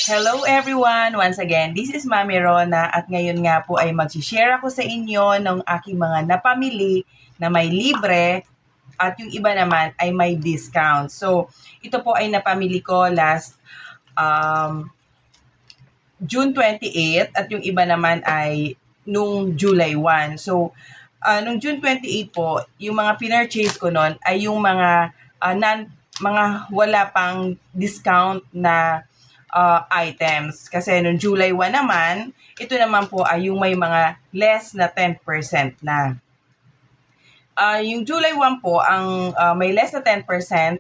Hello everyone! Once again, this is Mami Rona at ngayon nga po ay mag-share ako sa inyo ng aking mga napamili na may libre at yung iba naman ay may discount. So, ito po ay napamili ko last June 28 at yung iba naman ay nung July 1. So, nung June 28 po, yung mga pinurchase ko nun ay yung mga mga wala pang discount na items. Kasi noong July 1 naman, ito naman po ay yung may mga less na 10% na. Yung July 1 po, ang may less na 10%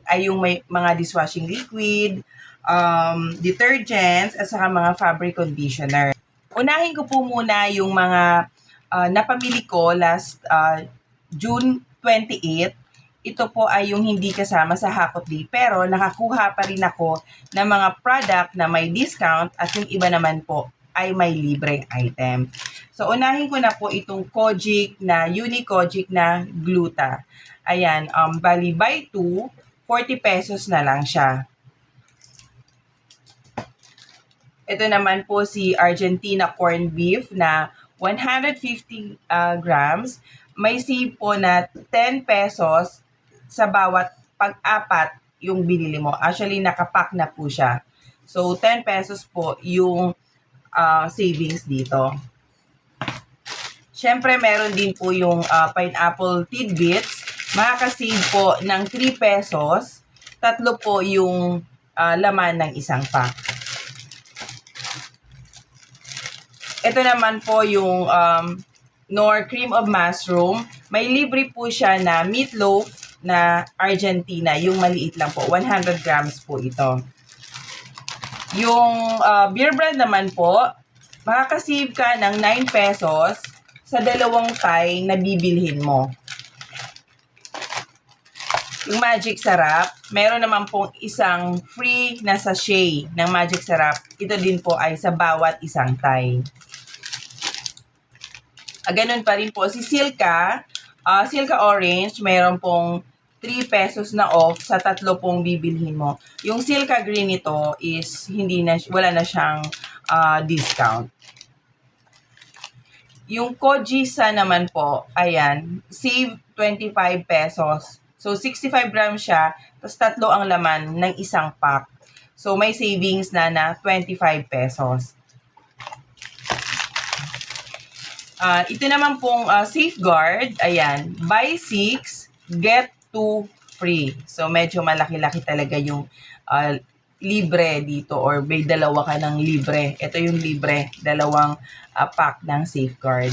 ay yung may mga dishwashing liquid, detergents, at saka mga fabric conditioner. Unahin ko po muna yung mga napamili ko last June 28. Ito po ay yung hindi kasama sa Hakot Day, pero nakakuha pa rin ako ng mga product na may discount at yung iba naman po ay may libreng item. So, unahin ko na po itong Kojic na Uni-Kojic na Gluta. Ayan, bali buy 2, 40 pesos na lang siya. Ito naman po si Argentina corned beef na 150 grams. May save po na 10 pesos sa bawat pag-apat yung binili mo. Actually, nakapack na po siya. So, 10 pesos po yung savings dito. Siyempre, meron din po yung pineapple tidbits. Makaka-save po ng 3 pesos. Tatlo po yung laman ng isang pack. Ito naman po yung Knorr cream of mushroom. May libre po siya na meatloaf na Argentina. Yung maliit lang po. 100 grams po ito. Yung beer brand naman po, makakasave ka ng 9 pesos sa dalawang Thai na bibilhin mo. Yung Magic Sarap, meron naman pong isang free na sachet ng Magic Sarap. Ito din po ay sa bawat isang Thai. Ganun pa rin po si Silka. Silka Orange, meron pong 3 pesos na off sa tatlo pong bibilhin mo. Yung Silka Green nito is wala na siyang discount. Yung Kojisa naman po, ayan, save 25 pesos. So, 65 grams siya, tapos tatlo ang laman ng isang pack. So, may savings na 25 pesos. Ito naman pong Safeguard, ayan, buy 6, get 2 free. So, medyo malaki-laki talaga yung libre dito or may dalawa ka ng libre. Ito yung libre, dalawang pack ng Safeguard.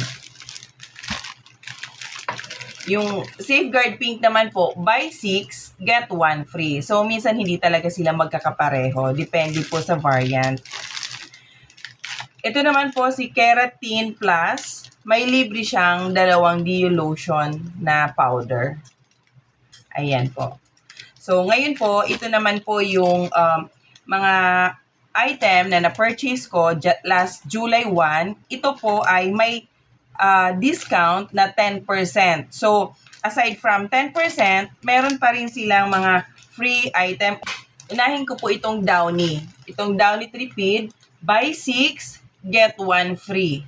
Yung Safeguard Pink naman po, buy 6, get 1 free. So, minsan hindi talaga sila magkakapareho. Depende po sa variant. Ito naman po si Keratin Plus. May libre siyang dalawang Dio Lotion na powder. Ayan po. So, ngayon po, ito naman po yung mga item na na-purchase ko last July 1. Ito po ay may discount na 10%. So, aside from 10%, meron pa rin silang mga free item. Unahin ko po itong Downy. Itong Downy Tripid, buy 6, get 1 free.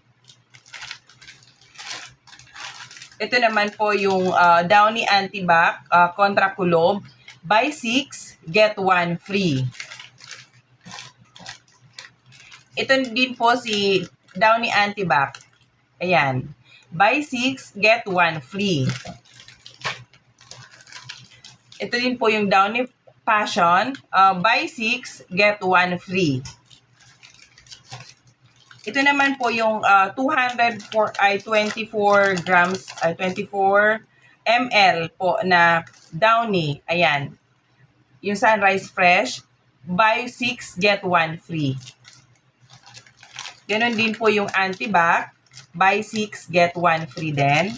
Ito naman po yung Downy Antibac Contra Kulob. Buy 6, get 1 free. Ito din po si Downy Antibac. Ayan. Buy 6, get 1 free. Ito din po yung Downy Passion. Buy 6, get 1 free. Ito naman po yung 24 grams, 24 ml po na Downy. Ayan. Yung Sunrise Fresh, buy 6, get 1 free. Ganon din po yung Antibac, buy 6, get 1 free din.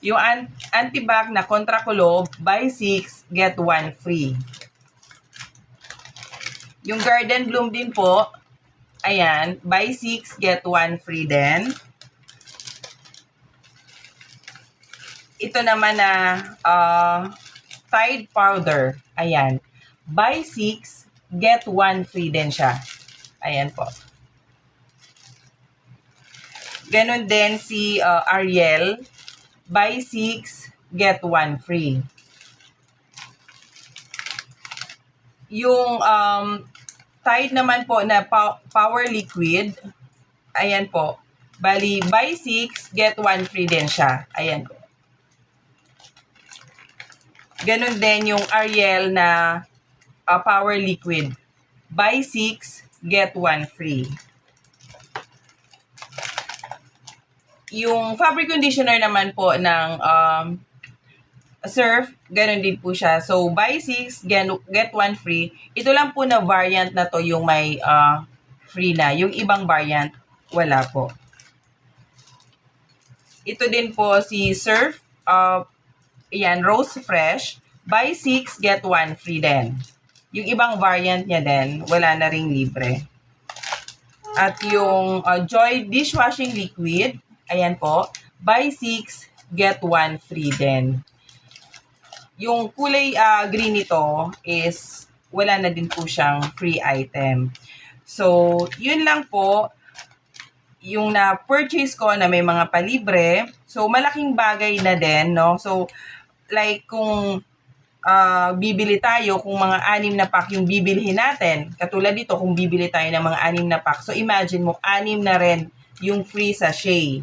Yung Antibac na Contra Kulob, buy 6, get 1 free. Yung Garden Bloom din po, ayan, buy 6, get 1 free din. Ito naman na Tide powder. Ayan. Buy 6, get 1 free din siya. Ayan po. Ganon din si Ariel, buy 6, get 1 free. Yung Tide naman po na Power Liquid, ayan po. Bali, buy 6, get 1 free din siya. Ayan po. Ganon din yung Ariel na Power Liquid. Buy 6, get 1 free. Yung fabric conditioner naman po ng Surf, ganon din po siya. So, buy 6, get 1 free. Ito lang po na variant na to yung may free na. Yung ibang variant, wala po. Ito din po si Surf, yan, Rose Fresh. Buy 6, get 1 free din. Yung ibang variant niya din, wala na ring libre. At yung Joy Dishwashing Liquid, ayan po, buy 6, get 1 free din. Yung kulay green nito is wala na din po siyang free item. So, yun lang po yung na-purchase ko na may mga palibre. So, malaking bagay na din, no? So, like kung bibili tayo, kung mga 6 na pack yung bibilhin natin, katulad dito, kung bibili tayo ng mga 6 na pack, so imagine mo, 6 na rin yung free sachet.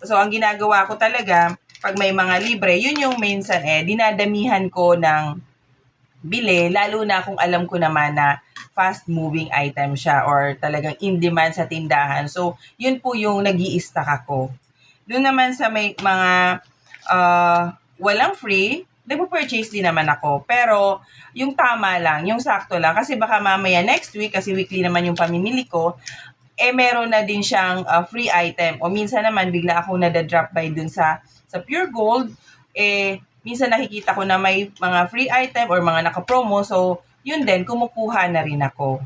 So, ang ginagawa ko talaga, pag may mga libre, yun yung minsan dinadamihan ko ng bili, lalo na kung alam ko naman na fast-moving item siya or talagang in-demand sa tindahan. So, yun po yung nag-i-stack ako. Doon naman sa may mga walang free, nagpo-purchase din naman ako. Pero, yung tama lang, yung sakto lang. Kasi baka mamaya next week, kasi weekly naman yung pamimili ko, meron na din siyang free item. O minsan naman, bigla ako nadadrop by dun sa Pure Gold. Minsan nakikita ko na may mga free item or mga naka-promo. So, yun din, kumukuha na rin ako.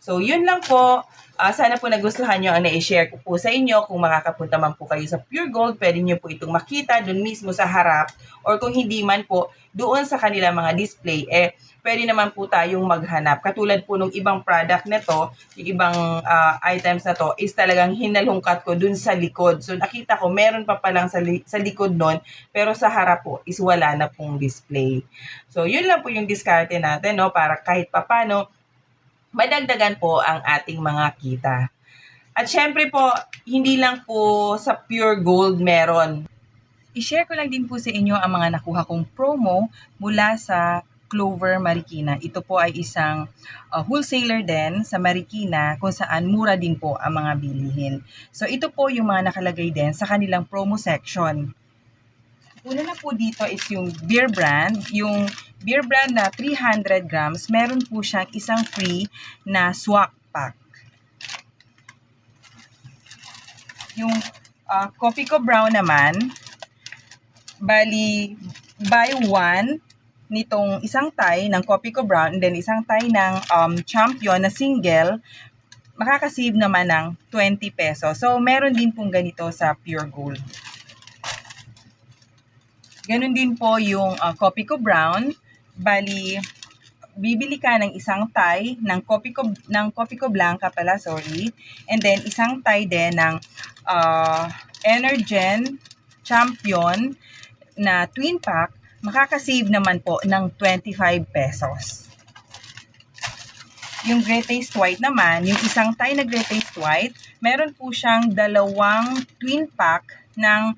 So, yun lang po. Sana po nagustuhan nyo ang na-share ko po sa inyo. Kung makakapunta man po kayo sa Pure Gold, pwede nyo po itong makita doon mismo sa harap. Or kung hindi man po, doon sa kanila mga display, pwede naman po tayong maghanap. Katulad po nung ibang product na to, yung ibang items na to, is talagang hinalungkat ko doon sa likod. So, nakita ko, meron pa palang sa likod nun, pero sa harap po, is wala na pong display. So, yun lang po yung diskarte natin, no? Para kahit papano, madagdagan po ang ating mga kita. At syempre po, hindi lang po sa Pure Gold meron. I-share ko lang din po sa inyo ang mga nakuha kong promo mula sa Clover Marikina. Ito po ay isang wholesaler din sa Marikina kung saan mura din po ang mga bilihin. So ito po yung mga nakalagay din sa kanilang promo section. Una na po dito is yung beer brand. Yung beer brand na 300 grams, meron po siyang isang free na swak pack. Yung Copico Brown naman, bali, buy one nitong isang tie ng Copico Brown and then isang tie ng Champion na single, makakasave naman ng 20 pesos. So, meron din pong ganito sa Pure Gold. Ganun din po yung Copico Brown. Bali, bibili ka ng isang tie ng Copico Blanca pala, sorry. And then, isang tie din ng Energen Champion na twin pack, makakasave naman po ng 25 pesos. Yung Great Taste White naman, yung isang tie na Great Taste White, meron po siyang 2 twin pack ng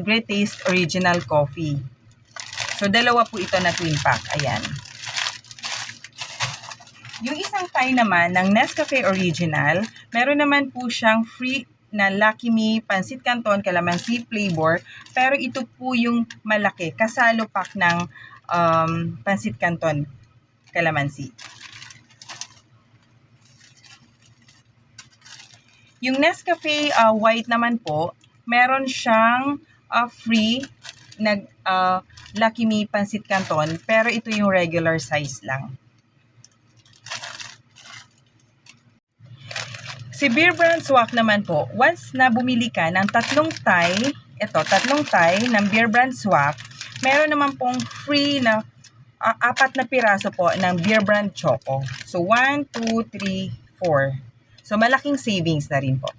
Great Taste Original Coffee. So, 2 po ito na twin pack. Ayan. Yung isang tie naman ng Nescafe Original, meron naman po siyang free na Lucky Me Pansit Canton Calamansi flavor, pero ito po yung malaki, kasalo pack ng Pansit Canton Calamansi. Yung Nescafe White naman po, meron siyang free na Lucky Me Pansit Canton, pero ito yung regular size lang. Si Beer Brand Swak naman po, once na bumili ka ng 3 tie ng Beer Brand Swak, meron naman pong free na apat na piraso po ng Beer Brand Choco. So, 1, 2, 3, 4. So, malaking savings na rin po.